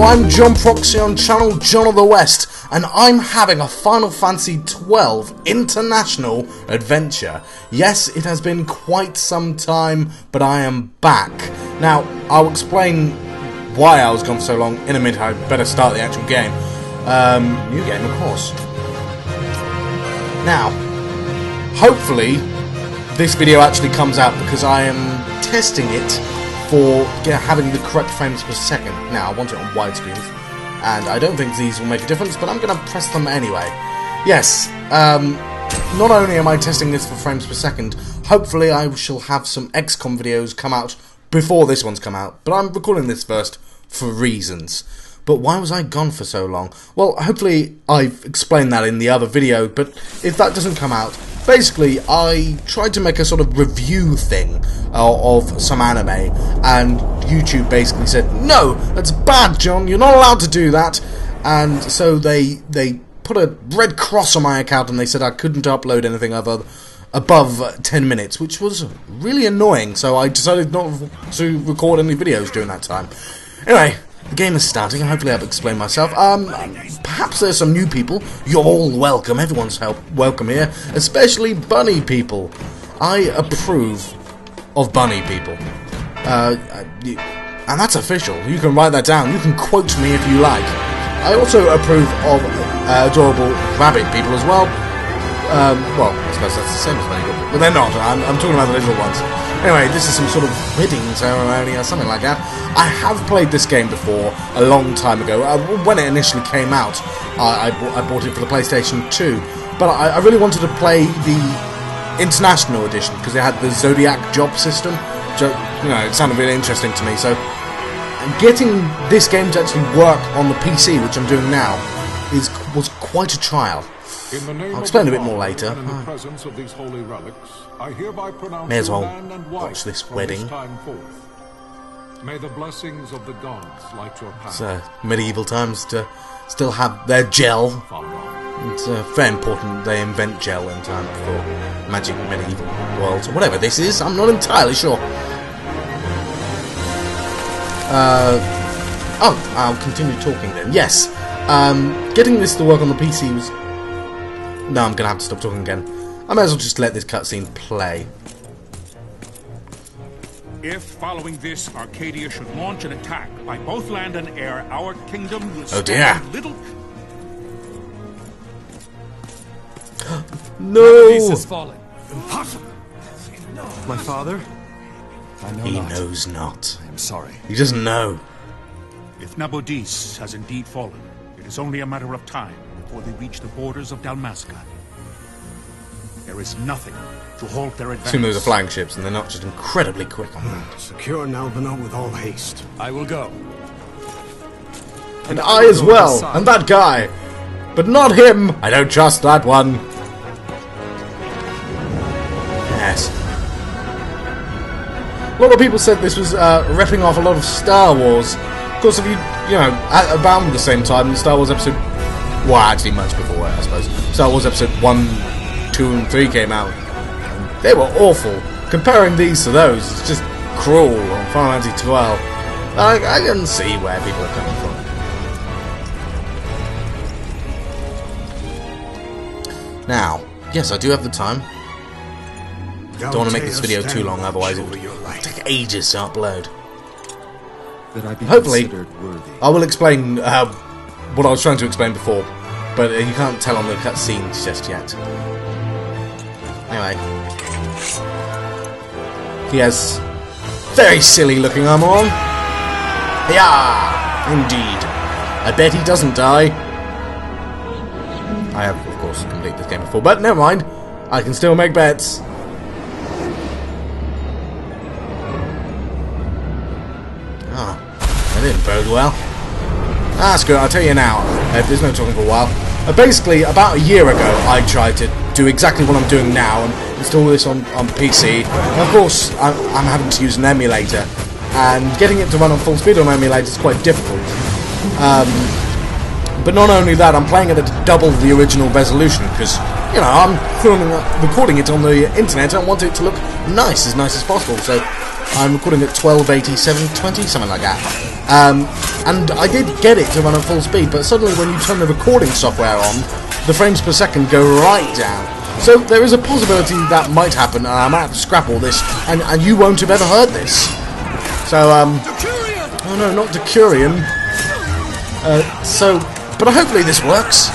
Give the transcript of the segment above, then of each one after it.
I'm John Proxy on channel John of the West, and I'm having a Final Fantasy XII International Adventure. Yes, it has been quite some time, but I am back. Now, I'll explain why I was gone for so long in a minute. I better start the actual game. New game, of course. Now, hopefully, this video actually comes out because I am testing it for having the correct frames per second. Now, I want it on widescreen, and I don't think these will make a difference, but I'm going to press them anyway. Yes, not only am I testing this for frames per second, hopefully I shall have some XCOM videos come out before this one's come out, but I'm recording this first for reasons. But why was I gone for so long? Well, hopefully I've explained that in the other video, but if that doesn't come out, basically I tried to make a sort of review thing of some anime, and YouTube basically said, no, that's bad, John, you're not allowed to do that. And so they put a red cross on my account and they said I couldn't upload anything above 10 minutes, which was really annoying, so I decided not to record any videos during that time. Anyway, the game is starting. Hopefully I've explained myself. Perhaps there's some new people. You're all welcome. Everyone's welcome here, especially bunny people. I approve of bunny people. And that's official. You can write that down. You can quote me if you like. I also approve of adorable rabbit people as well. Well, I suppose that's the same as bunny people, but they're not. I'm talking about the little ones. Anyway, this is some sort of wedding ceremony or something like that. I have played this game before a long time ago. When it initially came out, I bought it for the PlayStation 2. But I really wanted to play the International Edition because it had the Zodiac job system. You know, it sounded really interesting to me. So getting this game to actually work on the PC, which I'm doing now, was quite a trial. I'll explain a bit more later. May as well watch this wedding. May the blessings of the gods light your path. It's medieval times to still have their gel. It's very important they invent gel in time for magic medieval worlds, or whatever this is. I'm not entirely sure. Oh, I'll continue talking then. Yes, getting this to work on the PC was... No, I'm going to have to stop talking again. I may as well just let this cutscene play. If, following this, Arcadia should launch an attack by both land and air, our kingdom will stand little... No! Peace has fallen. Impossible! My father? I know He not. knows not. I am sorry. He doesn't know. If Nabodis has indeed fallen, it is only a matter of time before they reach the borders of Dalmasca. There is nothing to halt their advance. Assume those are flying ships, and they're not just incredibly quick on them. Secure Nalbina with all haste. I will go. And I as well, and that guy. But not him! I don't trust that one. Yes. A lot of people said this was ripping off a lot of Star Wars. Of course, if you know, at about the same time, Star Wars episode... Well, actually much before it, I suppose. Star Wars episode 1, 2 and 3 came out. And they were awful. Comparing these to those is just cruel on Final Fantasy XII. I can see where people are coming from. Now, yes, I do have the time. Don't want to make this video too long, otherwise it would take ages to upload. Hopefully, I will explain what I was trying to explain before, but you can't tell on the cutscenes just yet. Anyway, he has very silly looking armor on. Yeah, indeed. I bet he doesn't die. I have, of course, completed this game before, but never mind. I can still make bets. That didn't bode well. That's good, I'll tell you now. There's no talking for a while. Basically, about a year ago, I tried to do exactly what I'm doing now and install this on PC. And of course, I'm having to use an emulator, and getting it to run on full speed on an emulator is quite difficult. But not only that, I'm playing it at double the original resolution because, you know, I'm recording it on the internet and I want it to look nice as possible. So I'm recording at 1280, 720, something like that. And I did get it to run at full speed, but suddenly when you turn the recording software on, the frames per second go right down. So there is a possibility that might happen, and I might have to scrap all this, and you won't have ever heard this. So, oh no, not Decurion. But hopefully this works.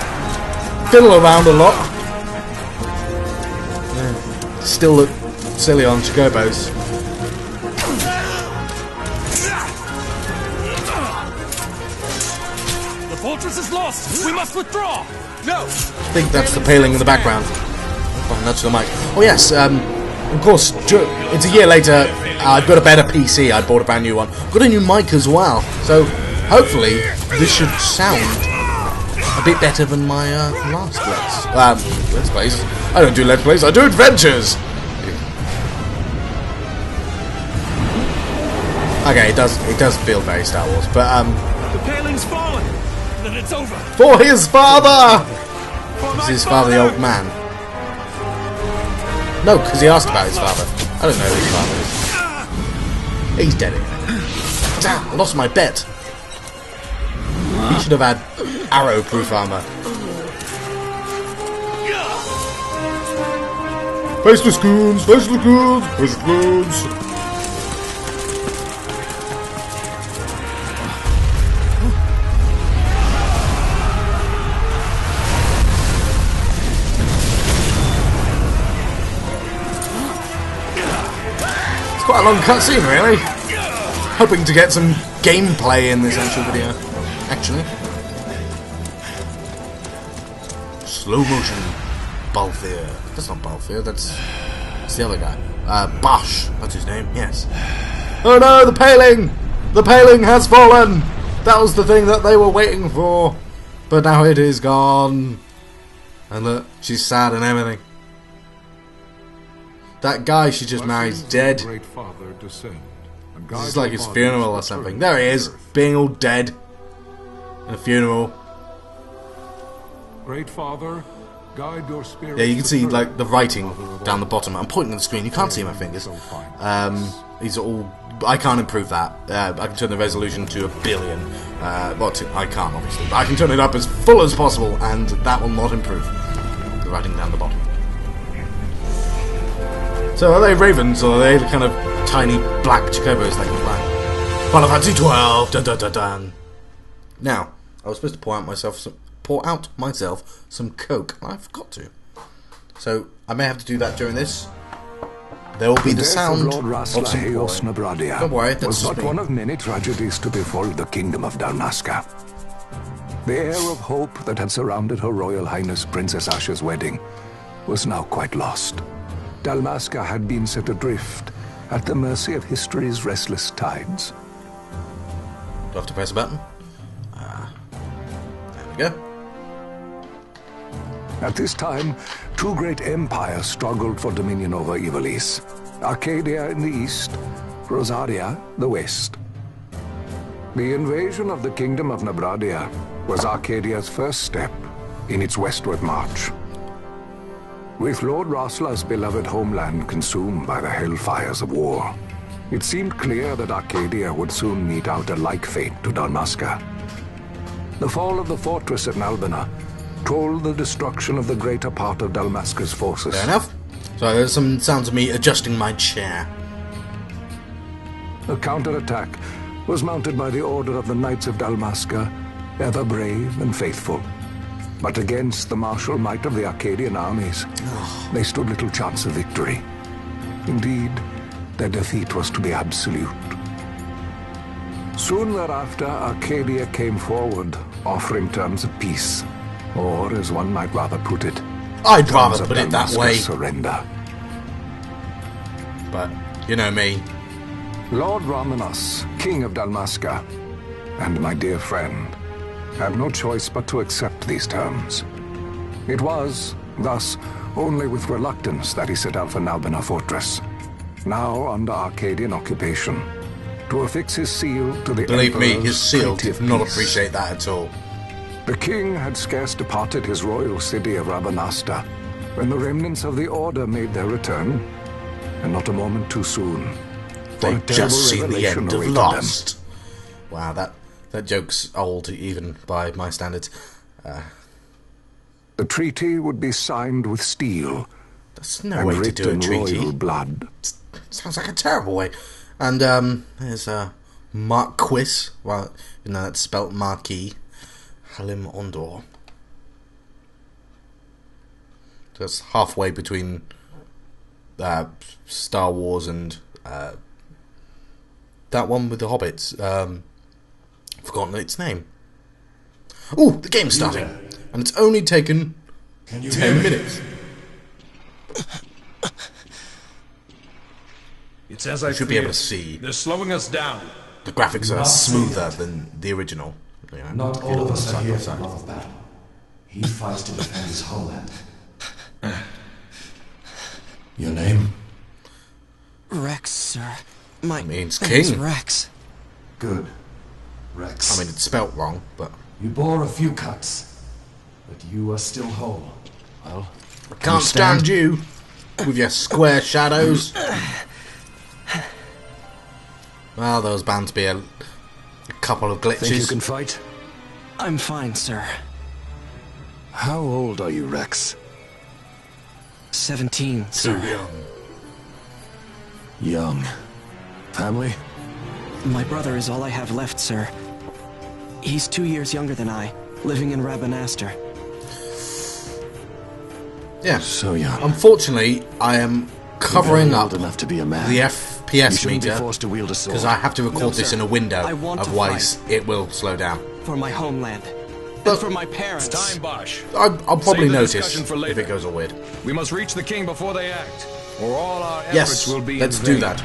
Fiddle around a lot. Yeah. Still look silly on Chocobos. The fortress is lost! We must withdraw! No! I think that's the paling in the background. Oh, nudge the mic. Oh yes, of course, it's a year later, I've got a better PC, I bought a brand new one. Got a new mic as well, so hopefully this should sound a bit better than my last Let's Plays. I don't do Let's Plays, I do adventures! Okay, it does feel very Star Wars, but The paling's fallen! Then it's over! for his father! Is his father the old man? No, because he asked about his father. I don't know who his father is. He's dead anyway. Damn, I lost my bet. He should have had arrow-proof armor. Faceless goons! Faceless goons! Faceless goons! Quite a long cutscene, really. Hoping to get some gameplay in this actual video. Actually. Slow motion. Balthier. That's not Balthier, that's the other guy. Bosch. That's his name, yes. Oh no, the paling! The paling has fallen! That was the thing that they were waiting for. But now it is gone. And look, she's sad and everything. That guy she just married's dead. This is like his funeral or something. There he is, being all dead. In a funeral. Great Father, guide your spirit. Yeah, you can see like the writing down the bottom. I'm pointing at the screen. You can't see my fingers. These are all. I can't improve that. I can turn the resolution to 1 billion. I can't obviously, but I can turn it up as full as possible, and that will not improve the writing down the bottom. So are they ravens, or are they the kind of tiny black chocobos that can fly? Final Fantasy 12. Dun dun dun dun. Now, I was supposed to pour out myself some Coke, and I forgot to. So I may have to do that during this. There will be the sound of some pouring. Don't worry, that's was not one of many tragedies to befall the kingdom of Dalmasca. The air of hope that had surrounded Her Royal Highness Princess Asha's wedding was now quite lost. Dalmasca had been set adrift at the mercy of history's restless tides. Do I have to press a button? There we go. At this time, two great empires struggled for dominion over Ivalice. Arcadia in the east, Rosaria the west. The invasion of the kingdom of Nabradia was Arcadia's first step in its westward march. With Lord Rasla's beloved homeland consumed by the hellfires of war, it seemed clear that Arcadia would soon mete out a like fate to Dalmasca. The fall of the fortress at Nalbina told the destruction of the greater part of Dalmasca's forces. Fair enough. So there's some sounds of me adjusting my chair. A counterattack was mounted by the order of the Knights of Dalmasca, ever brave and faithful. But against the martial might of the Arcadian armies, they stood little chance of victory. Indeed, their defeat was to be absolute. Soon thereafter, Arcadia came forward, offering terms of peace, or, as one might rather put it, I'd rather put it that way. Surrender. But you know me. Lord Ramanas, King of Dalmasca, and my dear friend, had no choice but to accept these terms. It was, thus, only with reluctance that he set out for Nalbina Fortress, now under Arcadian occupation, to affix his seal to the Believe me, Emperor's his seal treaty did of not peace. appreciate that at all. The king had scarce departed his royal city of Rabanasta when the remnants of the Order made their return, and not a moment too soon. They've just seen the end of Lost. Wow, that That joke's old, even by my standards. The treaty would be signed with steel. That's no and way to writ do a in treaty. royal blood. Sounds like a terrible way. And there's Marquis. Well, you know that's spelt Marquis. Halim Ondor. That's halfway between Star Wars and that one with the hobbits. Forgotten its name. Oh, the game's starting, and it's only taken 10 minutes. It's as I You should be able to see. They're slowing us down. The graphics are smoother than the original. You know, Not if you all look of us are side by here for side. love of battle. He fights to defend his homeland. Your name? Reks, sir. My Means name's king. Reks. Good. Reks. I mean, it's spelt wrong, but You bore a few cuts, but you are still whole. Well, I can't stand you with your square shadows. Well, those bound to be a couple of glitches. Think you can fight? I'm fine, sir. How old are you, Reks? 17, sir. Young. Family? My brother is all I have left, sir. He's 2 years younger than I, living in Rabanastre. Yeah. So young. Unfortunately, I am covering up enough to be a man. the FPS meter to wield a sword. because I have to record No, this sir. in a window. I want to Otherwise, it will slow down. For my homeland. But- And for my parents. Time, Bosch. I'll probably Save the notice discussion for if later. it goes all weird. We must reach the king before they act, or all our efforts Yes, will be let's in do vain. that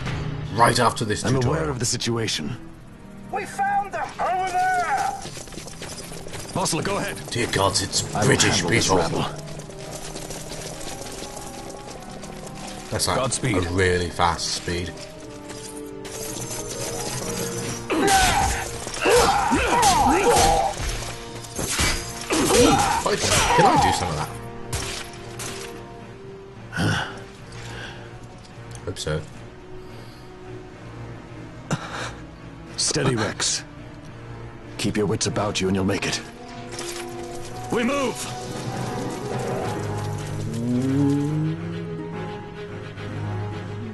right after this I'm tutorial. aware of the situation. We found them! Over there! Apostle, go ahead. Dear gods, it's I will British handle this people. rabble. That's like Godspeed. a really fast speed. Can I do some of that? Hope so. Steady, Reks. Keep your wits about you and you'll make it. We move!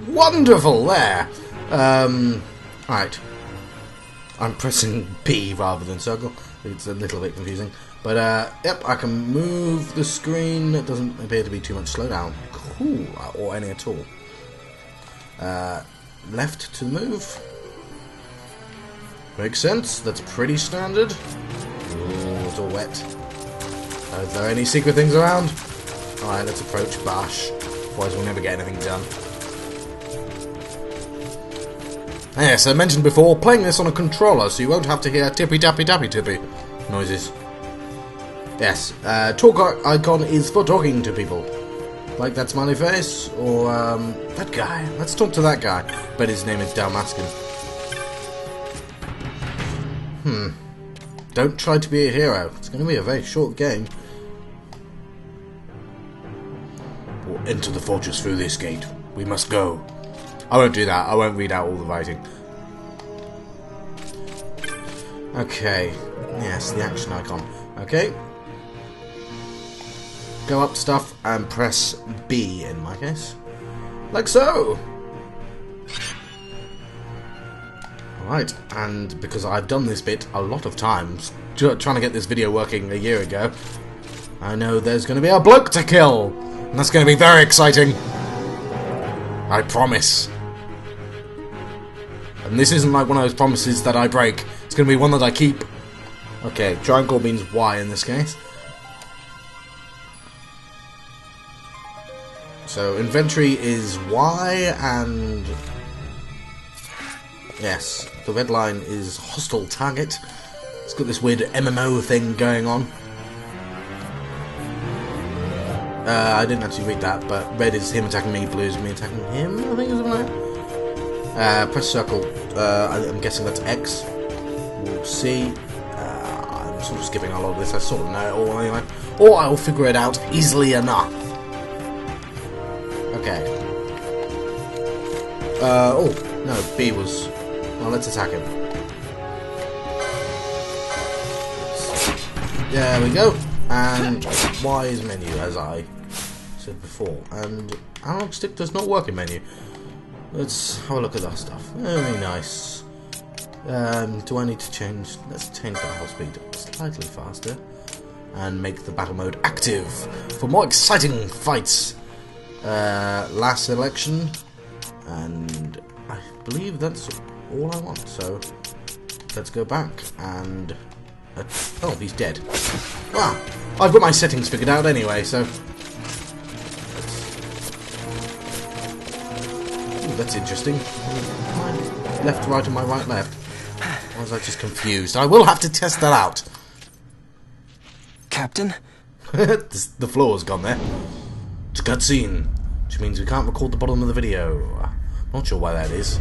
Wonderful, there. Right. I'm pressing B rather than circle. It's a little bit confusing. But, yep, I can move the screen. It doesn't appear to be too much slowdown. Cool. Or any at all. Left to move. Makes sense. That's pretty standard. Ooh, it's all wet. Are there any secret things around? Alright, let's approach Bash. Otherwise we'll never get anything done. Yes, I mentioned before, playing this on a controller, so you won't have to hear tippy-tappy-tappy-tippy noises. Yes, talk icon is for talking to people. Like that smiley face, or, that guy. Let's talk to that guy. But his name is Dalmaskin. Don't try to be a hero. It's going to be a very short game. We'll enter the fortress through this gate. We must go. I won't do that. I won't read out all the writing. Okay. Yes, the action icon. Okay. Go up stuff and press B in my case. Like so. Alright, and because I've done this bit a lot of times, trying to get this video working a year ago, I know there's going to be a bloke to kill. And that's going to be very exciting. I promise. And this isn't like one of those promises that I break. It's going to be one that I keep. Okay, triangle means Y in this case. So inventory is Y, and yes, the red line is hostile target. It's got this weird MMO thing going on. I didn't actually read that, but red is him attacking me, blue is me attacking him, I think, or something like that. Press circle. I'm guessing that's X. We'll see. I'm sort of skipping a lot of this. I sort of know it all anyway. Or I'll figure it out easily enough. Okay. Oh, no, B was... Well, let's attack him. There we go. And Y is menu, as I said before. And analog stick does not work in menu. Let's have a look at that stuff. Very nice. Do I need to change? Let's change the battle speed slightly faster. And make the battle mode active for more exciting fights. Last selection. And I believe that's all I want. So let's go back and... oh, he's dead. Ah, I've got my settings figured out anyway, so... Ooh, that's interesting. My left, right, and my right, left. Or was I just confused? I will have to test that out. Captain? The floor's gone there. It's a cutscene, which means we can't record the bottom of the video. Not sure why that is.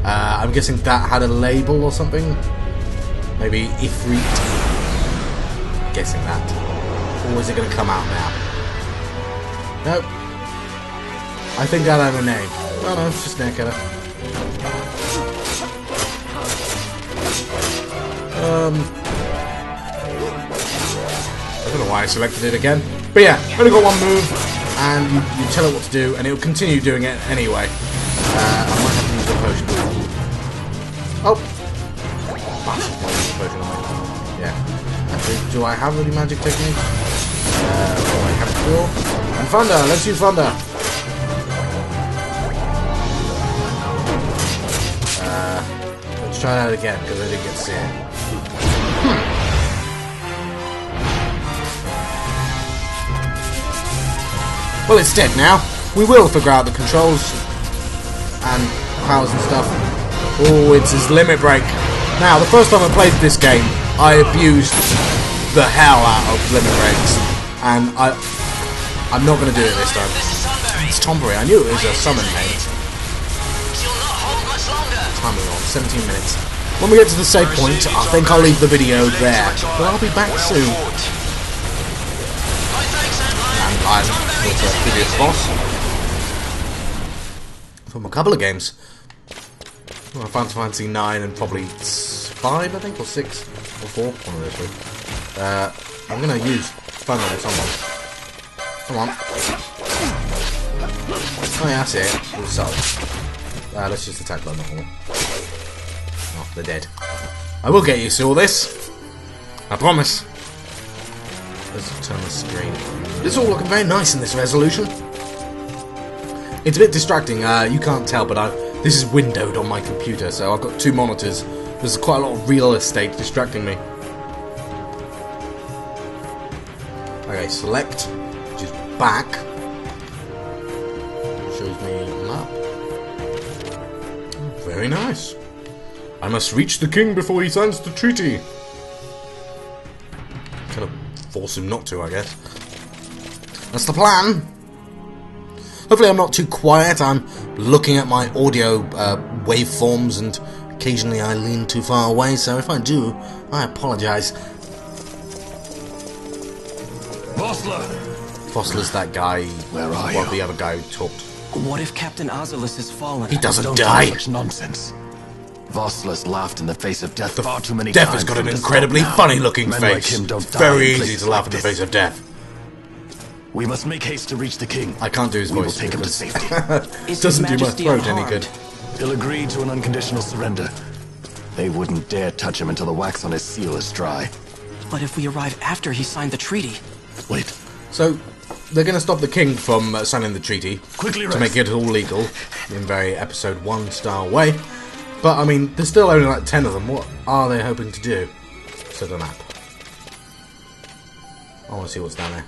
I'm guessing that had a label or something. Maybe Ifrit. Guessing that. Or is it going to come out now? Nope. I think that had a name. Oh no, it's just an air killer. I don't know why I selected it again. But yeah, only got one move, and you tell it what to do, and it'll continue doing it anyway. I might have to use a potion. Oh! Yeah. Actually, do I have any magic techniques? I have Quill. And Thunder! Let's use Thunder! Let's try that again, because I didn't get to see it. Well, it's dead now. We will figure out the controls and powers and stuff. Oh, it's his limit break. Now, the first time I played this game, I abused the hell out of limit breaks, and I'm not going to do it this time. It's Tombury. I knew it was a summon name. Time is on, 17 minutes. When we get to the save point, I think I'll leave the video there, but I'll be back soon. And I'm with a previous boss from a couple of games. Well, Final Fantasy 9 and probably 5, I think, or 6, or 4, one of those two. I'm going to use Thunder on someone. Come on. Oh yeah, that's it. Result. Let's just attack them all. Oh, they're dead. I will get used to all this. I promise. Let's turn the screen. It's all looking very nice in this resolution. It's a bit distracting. You can't tell, but this is windowed on my computer, so I've got two monitors. There's quite a lot of real estate distracting me. Okay, select, which is back. Shows me a map. Oh, very nice. I must reach the king before he signs the treaty. Kind of force him not to, I guess. That's the plan. Hopefully I'm not too quiet. I'm looking at my audio waveforms, and occasionally I lean too far away, so if I do, I apologise. Vossler's that guy. Where are Well, you? the other guy who talked. What if Captain Ozilus has fallen? He doesn't Don't die. talk such nonsense. Vossler's laughed in the face of death far too many Death times. has got an for him to incredibly stop now. funny-looking Men face. like him don't It's die very in easy places to laugh like in the this. face of death. We must make haste to reach the king. I can't do his We will voice. take him to because safety. Is doesn't His do my Majesty throat any unharmed? good. He'll agree to an unconditional surrender. They wouldn't dare touch him until the wax on his seal is dry. But if we arrive after he signed the treaty... Wait. So, they're going to stop the king from signing the treaty Quickly, to Reks. make it all legal in very episode 1 style way. But, I mean, there's still only like 10 of them. What are they hoping to do? Set a map. I want to see what's down there.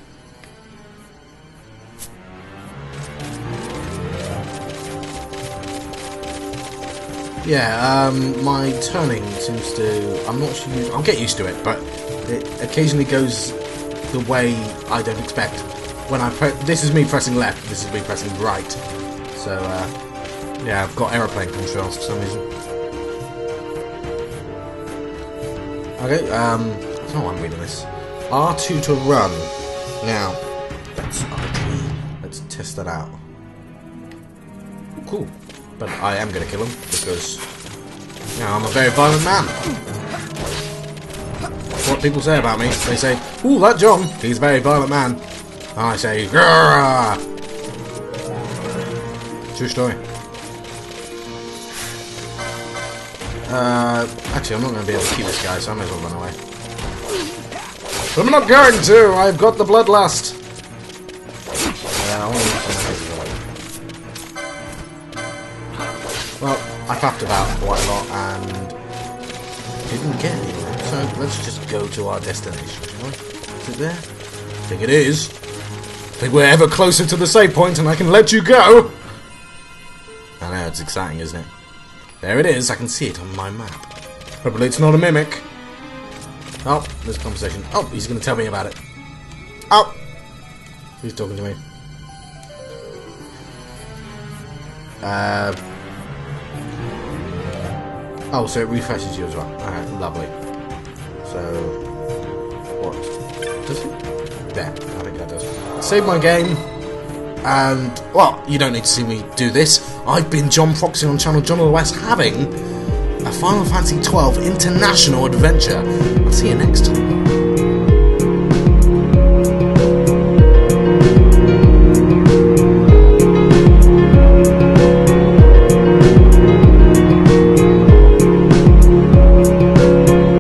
Yeah, my turning seems to... I'm not sure... I'll get used to it, but it occasionally goes the way I don't expect. When I this is me pressing left, this is me pressing right. So, yeah, I've got aeroplane controls for some reason. Okay, I don't know why I'm reading this. R2 to run. Now, that's R2. Let's test that out. Cool. But I am going to kill him, because, you know, I'm a very violent man. That's what people say about me. They say, ooh, that John, he's a very violent man. And I say, grrrr. True story. Actually, I'm not going to be able to keep this guy, so I may as well run away. But I'm not going to! I've got the bloodlust! Yeah, I want to leave some away. Well, I faffed about quite a lot and didn't get anywhere. So let's just go to our destination, shall we? Is it there? I think it is. I think we're ever closer to the save point and I can let you go! I know, it's exciting, isn't it? There it is, I can see it on my map. Hopefully it's not a mimic. Oh, there's a conversation. Oh, he's going to tell me about it. Oh! Who's talking to me? Oh, so it refreshes you as well. Alright, lovely. So, what? Does it? There, I think that does. Save my game. And, well, you don't need to see me do this. I've been John Proxy on channel John of the West having a Final Fantasy XII International Adventure. I'll see you next time.